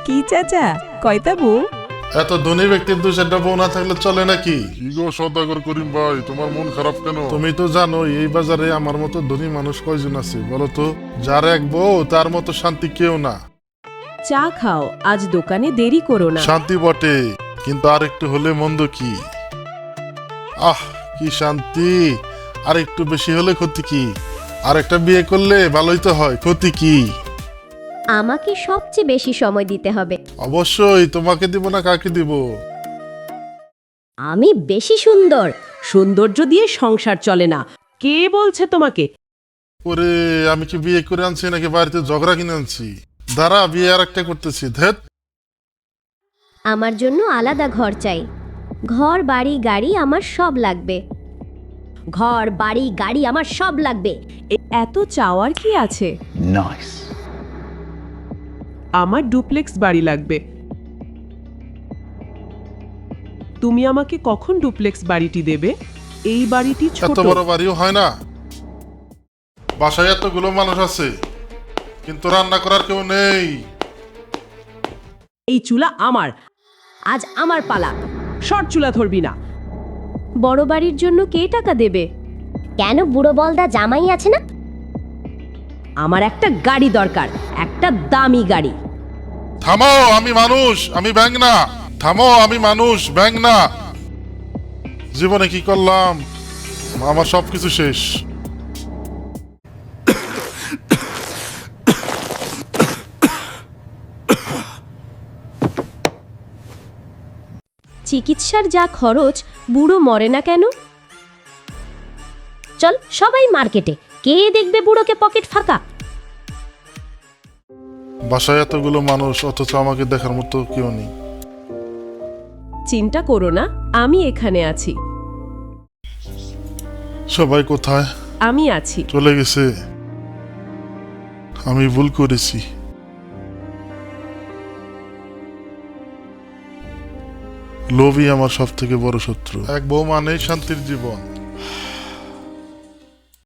কি চাচা, কয়টা বউ? এত ধনী ব্যক্তির দু চারটা বউ না থাকলে চলে নাকি? কি গো সদাগর করিম ভাই, তোমার মন খারাপ কেন? তুমি তো জানো এই বাজারে আমার মতো ধনী মানুষ কয়জন আছে বলো তো? যার এক বউ তার মতো শান্তি কেউ না। চা খাও, আজ দোকানে দেরি করো না। শান্তি বটে, কিন্তু আর একটু হলে মন্দ কি? আহ, কি শান্তি! আর একটু বেশি হলে ক্ষতি কি? আর একটা বিয়ে করলে ভালোই তো হয়, ক্ষতি কি? আমাকে সবচেয়ে বেশি সময় দিতে হবে। অবশ্যই, তোমাকে দিব না কাকে দিব? আমি বেশি সুন্দর। সৌন্দর্য দিয়ে সংসার চলে না। কে বলছে তোমাকে? ওরে, আমি কি বিয়ে করে আনছি নাকি বাড়িতে ঝগড়া কিনে আনছি? দাঁড়া, বিয়ে আর একটা করতেছি। ধেত, আমার জন্য আলাদা ঘর চাই। ঘর বাড়ি গাড়ি আমার সব লাগবে। ঘর বাড়ি গাড়ি আমার সব লাগবে। এত চাওয়ার কি আছে? আমার ডুপ্লেক্স বাড়ি লাগবে। তুমি আমাকে কখন ডুপ্লেক্স বাড়িটি দেবে? এই বাড়িটি ছোট। এত বড় বাড়িও হয় না। বাসায় এতগুলো মানুষ আছে, কিন্তু রান্না করার কেউ নেই। এই চুলা আমার। আজ আমার পালা। শর্ট চুলা ধরবি না। বড় বাড়ির জন্য কে টাকা দেবে? কেন, বুড়ো বলদা জামাই আছে না? আমার একটা গাড়ি দরকার, একটা দামি গাড়ি। থামো, আমি মানুষ, আমি ব্যাঙ না। থামো, আমি মানুষ, ব্যাঙ না। জীবনে কি করলাম, আমার সবকিছু শেষ। চিকিৎসার যা খরচ, বুড়ো মরে না কেন? চল সবাই মার্কেটে। কে দেখবে বুড়োকে পকেট ফাঁকা? বাসায় এতগুলো মানুষ, অথচ আমাকে দেখার মতো কেউ নেই। চিন্তা করো না, আমি এখানে আছি। সবাই কোথায়? আমি আছি। চলে গেছে। আমি ভুল করেছি। লোভই আমার সব থেকে বড় শত্রু। এক বউ মানেই শান্তির জীবন।